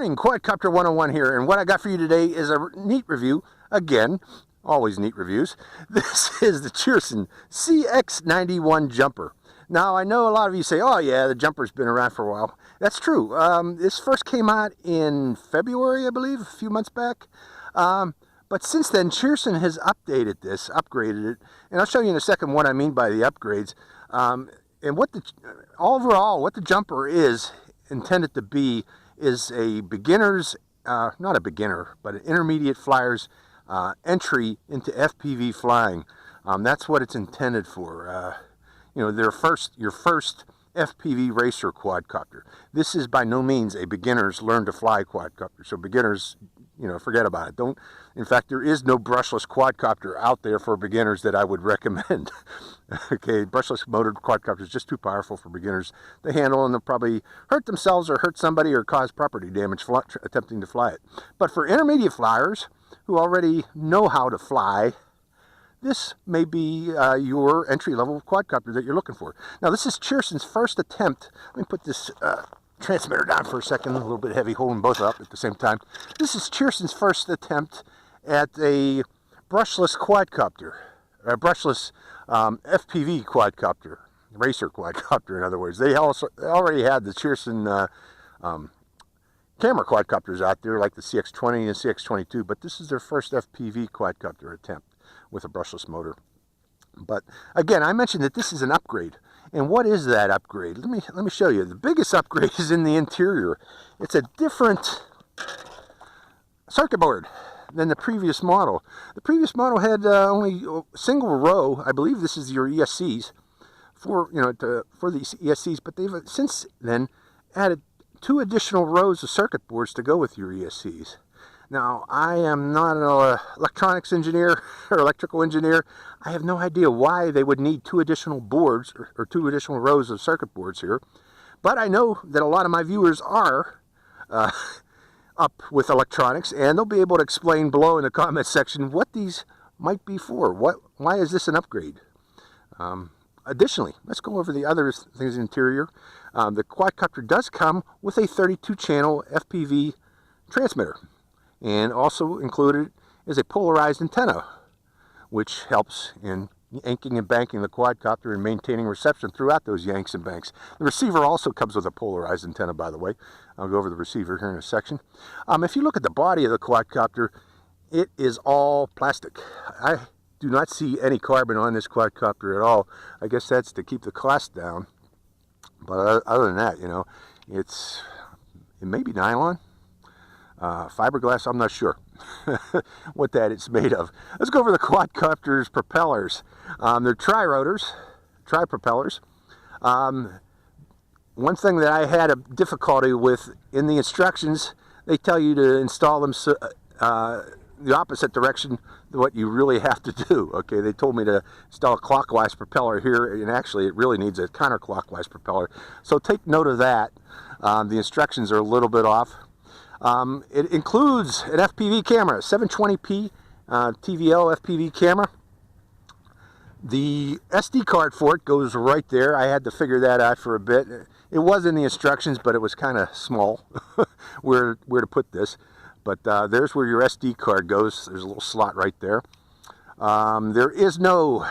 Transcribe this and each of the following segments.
morning, Quadcopter 101 here, and what I got for you today is a neat review. Again, always neat reviews. This is the Cheerson CX91 jumper. Now, I know a lot of you say, oh yeah, the jumper's been around for a while. That's true. This first came out in February, I believe, a few months back. But since then, Cheerson has updated this, upgraded it, and I'll show you in a second what I mean by the upgrades. And what overall, what the jumper is intended to be is a beginner's, not a beginner, but an intermediate flyer's entry into FPV flying. That's what it's intended for. You know, your first FPV racer quadcopter. This is by no means a beginner's learn to fly quadcopter. So beginners, you know, forget about it. Don't. In fact, there is no brushless quadcopter out there for beginners that I would recommend. Okay, brushless motored quadcopter is just too powerful for beginners to handle, and they'll probably hurt themselves or hurt somebody or cause property damage attempting to fly it. But for intermediate flyers who already know how to fly, this may be your entry-level quadcopter that you're looking for. Now, this is Cheerson's first attempt. Let me put this transmitter down for a second, a little bit heavy, holding both up at the same time. This is Cheerson's first attempt at a brushless quadcopter, a brushless FPV quadcopter, racer quadcopter, in other words. They already had the Cheerson camera quadcopters out there, like the CX20 and CX22, but this is their first FPV quadcopter attempt with a brushless motor. But again, I mentioned that this is an upgrade. And what is that upgrade? Let me show you. The biggest upgrade is in the interior. It's a different circuit board than the previous model. The previous model had only a single row. I believe this is your ESCs for these ESCs, but they've since then added 2 additional rows of circuit boards to go with your ESCs. Now, I am not an electronics engineer or electrical engineer. I have no idea why they would need 2 additional boards or 2 additional rows of circuit boards here. But I know that a lot of my viewers are up with electronics, and they'll be able to explain below in the comment section what these might be for. Why is this an upgrade? Additionally, let's go over the other things in the interior. The quadcopter does come with a 32-channel FPV transmitter. And also included is a polarized antenna, which helps in yanking and banking the quadcopter and maintaining reception throughout those yanks and banks. The receiver also comes with a polarized antenna, by the way. I'll go over the receiver here in a section. If you look at the body of the quadcopter, it is all plastic. I do not see any carbon on this quadcopter at all. I guess that's to keep the cost down. But other than that, you know, it may be nylon. Fiberglass, I'm not sure what that is made of. Let's go over the quadcopter's propellers. They're tri-propellers. One thing that I had a difficulty with in the instructions, they tell you to install them the opposite direction to what you really have to do. Okay, they told me to install a clockwise propeller here, and actually it really needs a counterclockwise propeller. So take note of that. The instructions are a little bit off. It includes an FPV camera, 720p TVL FPV camera. The SD card for it goes right there. I had to figure that out for a bit. It was in the instructions, but it was kind of small where to put this. But there's where your SD card goes. There's a little slot right there. There is no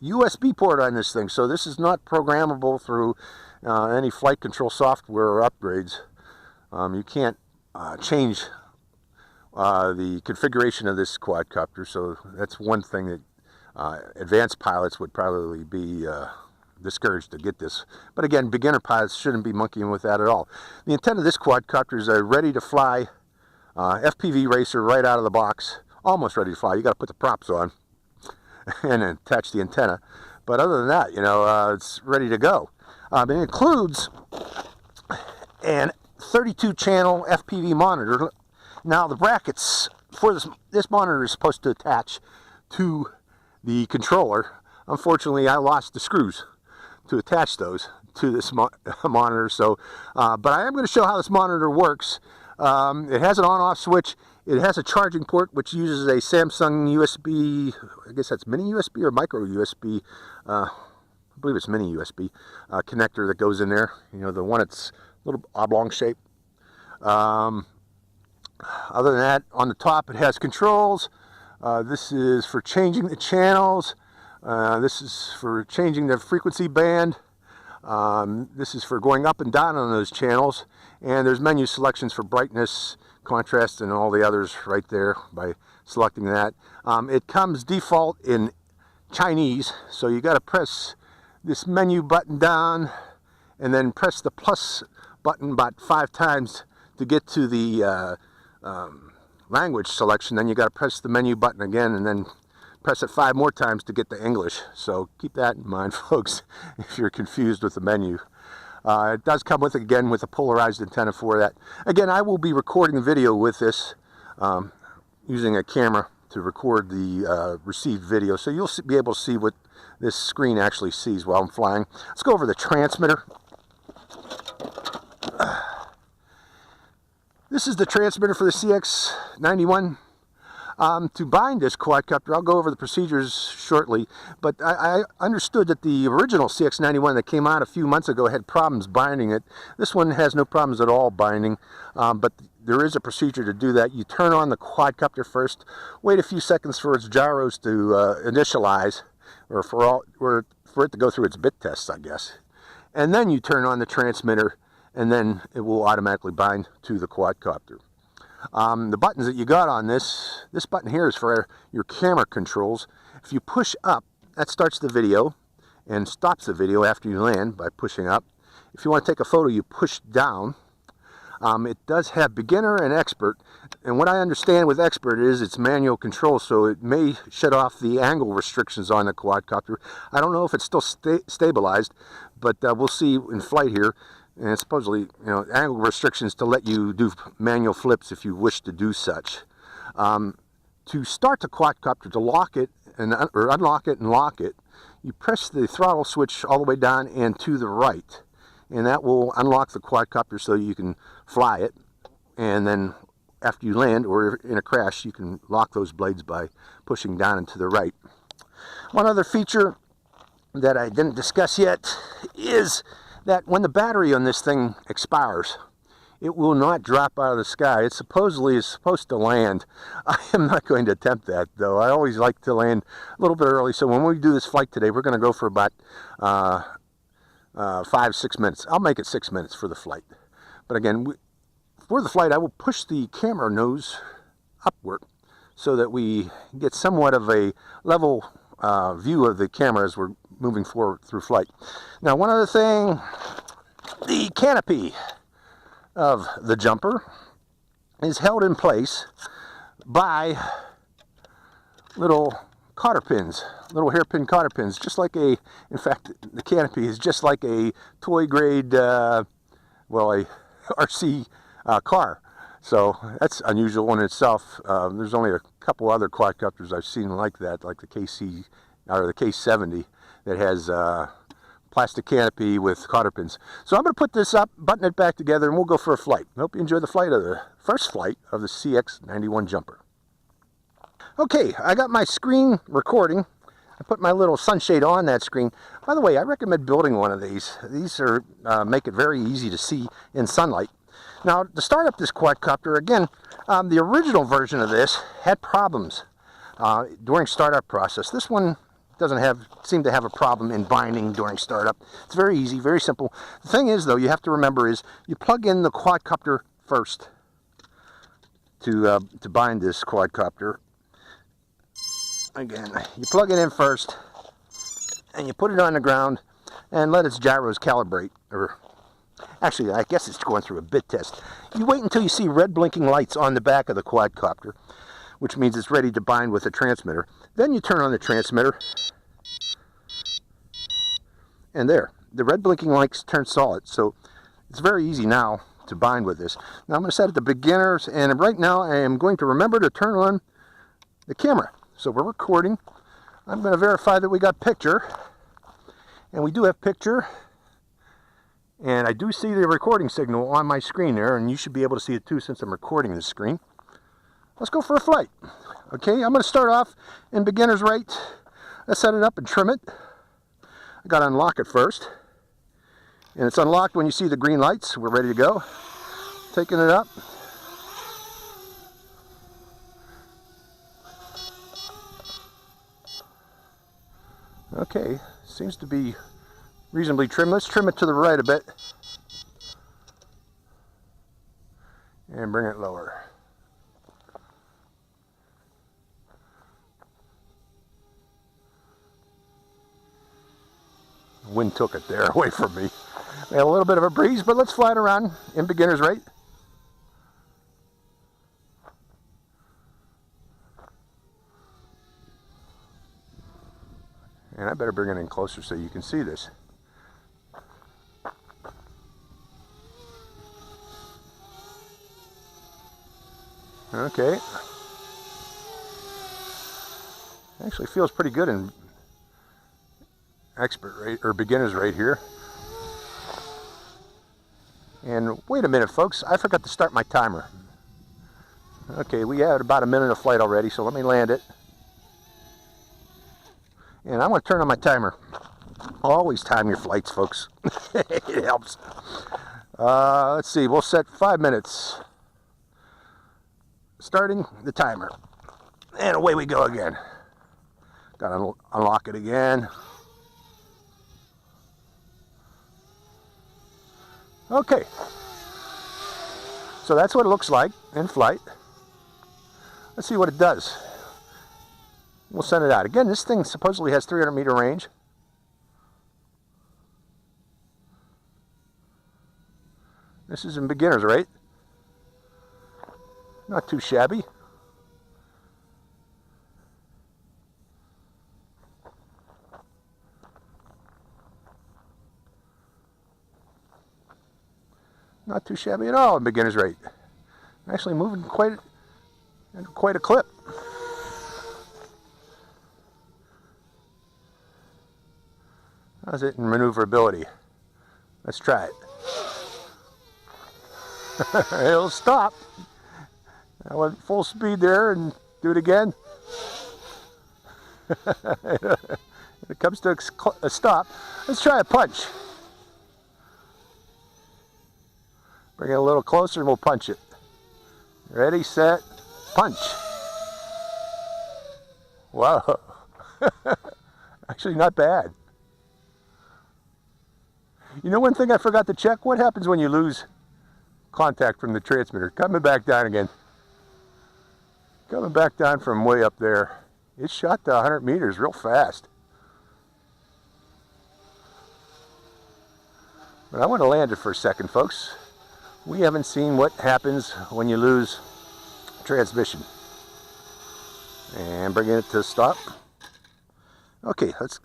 USB port on this thing, so this is not programmable through any flight control software or upgrades. You can't change the configuration of this quadcopter, so that's one thing that advanced pilots would probably be discouraged to get this. But again, beginner pilots shouldn't be monkeying with that at all. The intent of this quadcopter is a ready-to-fly FPV racer right out of the box, almost ready to fly. You got to put the props on and attach the antenna. But other than that, you know, it's ready to go. It includes an 32-channel FPV monitor. Now, the brackets for this monitor is supposed to attach to the controller. Unfortunately, I lost the screws to attach those to this monitor. So, but I am going to show how this monitor works. It has an on-off switch. It has a charging port which uses a Samsung USB, I guess that's mini USB or micro USB, I believe it's mini USB connector that goes in there. You know, the one that's a little oblong shape. Other than that, on the top it has controls. This is for changing the channels. This is for changing the frequency band. This is for going up and down on those channels. And there's menu selections for brightness, contrast, and all the others right there by selecting that. It comes default in Chinese, so you got to press this menu button down and then press the plus button about 5 times to get to the language selection. Then you got to press the menu button again and then press it 5 more times to get to English. So keep that in mind, folks, if you're confused with the menu. It does come with, again, with a polarized antenna for that. Again, I will be recording the video with this using a camera to record the received video, so you'll be able to see what this screen actually sees while I'm flying. Let's go over the transmitter. This is the transmitter for the CX91. To bind this quadcopter, I'll go over the procedures shortly, but I understood that the original CX91 that came out a few months ago had problems binding it. This one has no problems at all binding, but there is a procedure to do that. You turn on the quadcopter first, wait a few seconds for its gyros to initialize, or for it to go through its bit tests, I guess. And then you turn on the transmitter, and then it will automatically bind to the quadcopter. The buttons that you got on this button here is for your camera controls. If you push up, that starts the video and stops the video after you land by pushing up. If you want to take a photo, you push down. It does have beginner and expert, and what I understand with expert is it's manual control, so it may shut off the angle restrictions on the quadcopter. I don't know if it's still stabilized, but we'll see in flight here. And it's supposedly, angle restrictions to let you do manual flips if you wish to do such. To start the quadcopter, to lock it or unlock it and lock it, you press the throttle switch all the way down and to the right, and that will unlock the quadcopter so you can fly it. And then after you land or in a crash, you can lock those blades by pushing down and to the right. One other feature that I didn't discuss yet is that when the battery on this thing expires, it will not drop out of the sky. It supposedly is supposed to land. I am not going to attempt that, though. I always like to land a little bit early, so when we do this flight today, we're going to go for about 5-6 minutes. I'll make it 6 minutes for the flight. But again, for the flight, I will push the camera nose upward so that we get somewhat of a level view of the camera as we're moving forward through flight. Now, one other thing, the canopy of the jumper is held in place by little cotter pins, little hairpin cotter pins, just like in fact, the canopy is just like a toy grade, a RC car. So that's unusual in itself. There's only a couple other quadcopters I've seen like that, like the KC or the K70 that has plastic canopy with cotter pins. So I'm going to put this up, button it back together, and we'll go for a flight. I hope you enjoy the first flight of the CX91 jumper. Okay, I got my screen recording. I put my little sunshade on that screen. By the way, I recommend building one of these. These are make it very easy to see in sunlight. Now, to start up this quadcopter, again, the original version of this had problems during startup process. This one doesn't seem to have a problem in binding during startup. It's very easy, very simple. The thing is, though, you have to remember is you plug in the quadcopter first to bind this quadcopter. Again, you plug it in first, and you put it on the ground and let its gyros calibrate. Or actually, I guess it's going through a bit test. You wait until you see red blinking lights on the back of the quadcopter, which means it's ready to bind with the transmitter. Then you turn on the transmitter, and there, the red blinking lights turn solid. So it's very easy now to bind with this. Now I'm going to set it to beginners, and right now I am going to remember to turn on the camera. So we're recording. I'm going to verify that we got picture, and we do have picture, and I do see the recording signal on my screen there, and you should be able to see it too since I'm recording this screen. Let's go for a flight. Okay, I'm going to start off in beginner's rate. Let's set it up and trim it. I got to unlock it first, and it's unlocked when you see the green lights. We're ready to go. Taking it up. Okay, seems to be reasonably trim. Let's trim it to the right a bit. And bring it lower. The wind took it there away from me. We had a little bit of a breeze, but let's fly it around in beginner's rate. And I better bring it in closer so you can see this. Okay. Actually feels pretty good in expert rate or beginner's rate here. And wait a minute, folks, I forgot to start my timer. Okay, we had about a minute of flight already, so let me land it. And I'm going to turn on my timer. Always time your flights, folks. It helps. Let's see, we'll set 5 minutes. Starting the timer. And away we go again. Gotta unlock it again. Okay. So that's what it looks like in flight. Let's see what it does. We'll send it out. Again, this thing supposedly has 300-meter range. This is in beginner's rate. Not too shabby. Not too shabby at all in beginner's rate. Actually moving quite a clip. How's it in maneuverability? Let's try it. It'll stop. I went full speed there and do it again. It comes to a stop. Let's try a punch. Bring it a little closer and we'll punch it. Ready, set, punch. Wow. Actually not bad. You know one thing I forgot to check? What happens when you lose contact from the transmitter? Coming back down again. Coming back down from way up there. It shot to 100 meters real fast. But I want to land it for a second, folks. We haven't seen what happens when you lose transmission. And bringing it to a stop. Okay, let's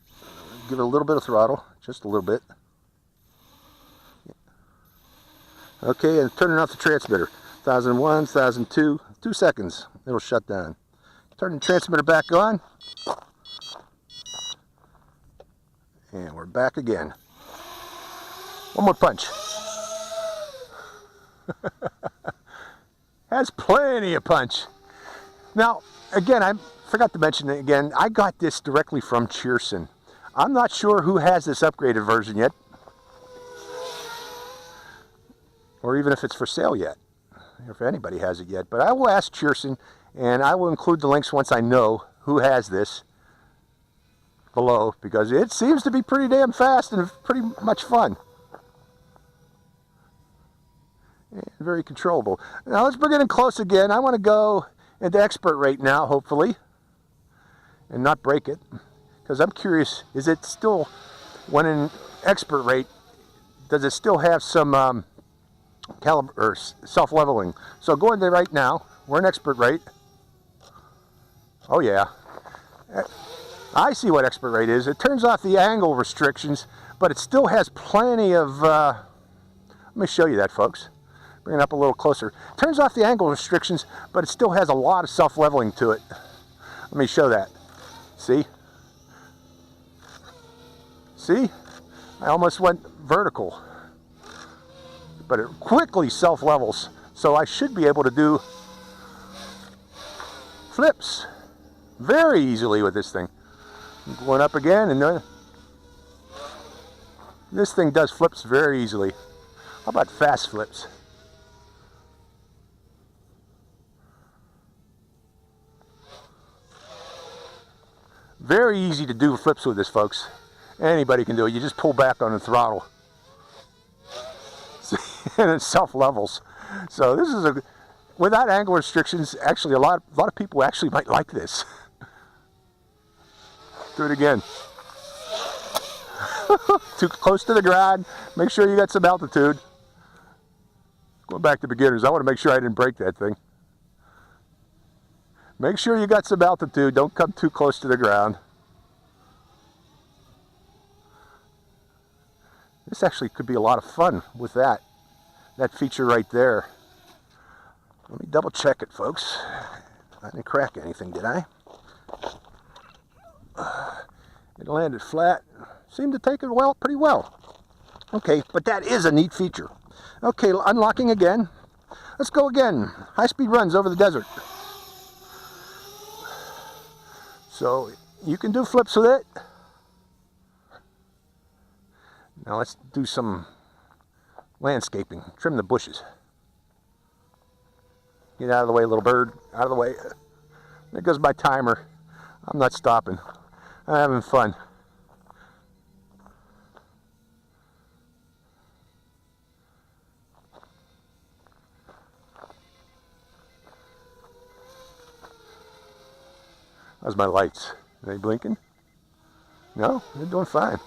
give it a little bit of throttle, just a little bit. Okay, and turning off the transmitter. 1001, 1002, 2 seconds. It'll shut down. Turn the transmitter back on. And we're back again. One more punch. Has plenty of punch. Now, again, I forgot to mention it again. I got this directly from Cheerson. I'm not sure who has this upgraded version yet, or even if it's for sale yet, if anybody has it yet. But I will ask Cheerson, and I will include the links once I know who has this below, because it seems to be pretty damn fast and pretty much fun. And very controllable. Now let's bring it in close again. I want to go into expert rate now, hopefully, and not break it, because I'm curious, is it still, when in expert rate, does it still have some caliber or self-leveling? So going there right now, we're in expert rate. Oh yeah, I see what expert rate is. It turns off the angle restrictions, but it still has plenty of let me show you that, folks. Bring it up a little closer. Turns off the angle restrictions, but it still has a lot of self-leveling to it. Let me show that. See? See? I almost went vertical, but it quickly self-levels, so I should be able to do flips very easily with this thing. Going up again, and this thing does flips very easily. How about fast flips? Very easy to do flips with this, folks. Anybody can do it. You just pull back on the throttle. And it self-levels. So this is without angle restrictions, actually a lot of people actually might like this. Do it again. Too close to the ground. Make sure you got some altitude. Going back to beginners, I want to make sure I didn't break that thing. Make sure you got some altitude. Don't come too close to the ground. This actually could be a lot of fun with that feature right there. Let me double check it, folks. I didn't crack anything, did I? It landed flat. Seemed to take it pretty well. Okay, but that is a neat feature. Okay, unlocking again. Let's go again. High-speed runs over the desert. So you can do flips with it. Now let's do some landscaping. Trim the bushes. Get out of the way, little bird. Out of the way. There goes my timer. I'm not stopping. I'm having fun. How's my lights? Are they blinking? No? They're doing fine.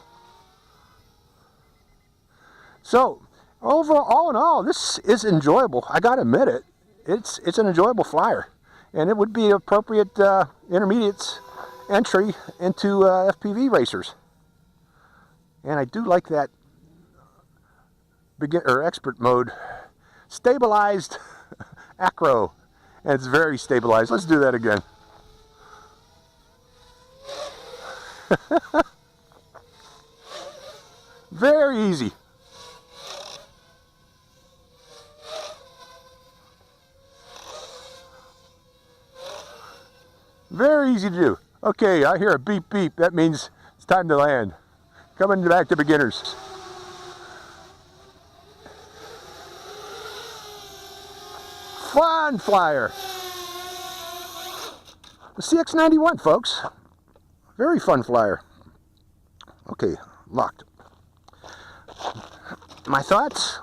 So, all in all, this is enjoyable. I gotta admit it. It's an enjoyable flyer. And it would be appropriate intermediates entry into FPV racers. And I do like that expert mode. Stabilized acro. And it's very stabilized. Let's do that again. Very easy. Very easy to do. Okay, I hear a beep beep. That means it's time to land. Coming back to beginners. Fun flyer. The CX91, folks. Very fun flyer. Okay, locked. My thoughts?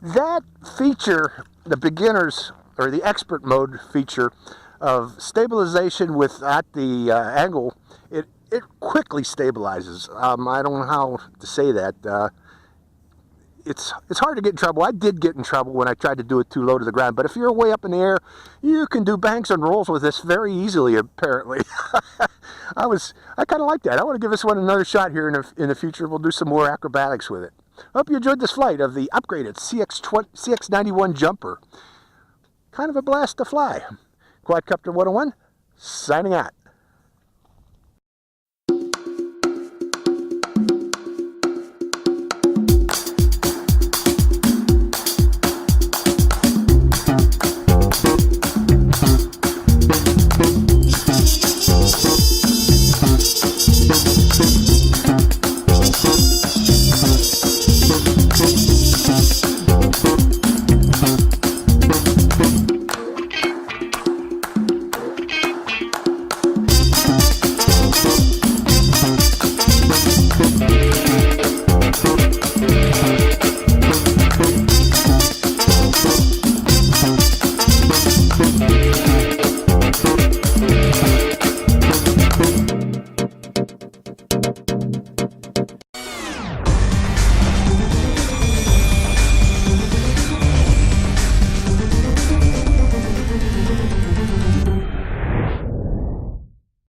That feature, the beginners or the expert mode feature of stabilization without the angle, it quickly stabilizes. I don't know how to say that. It's hard to get in trouble. I did get in trouble when I tried to do it too low to the ground, but if you're way up in the air, you can do banks and rolls with this very easily, apparently. I kind of like that. I want to give this one another shot here in the future. We'll do some more acrobatics with it. Hope you enjoyed this flight of the upgraded CX91 jumper. Kind of a blast to fly. Quadcopter 101, signing out.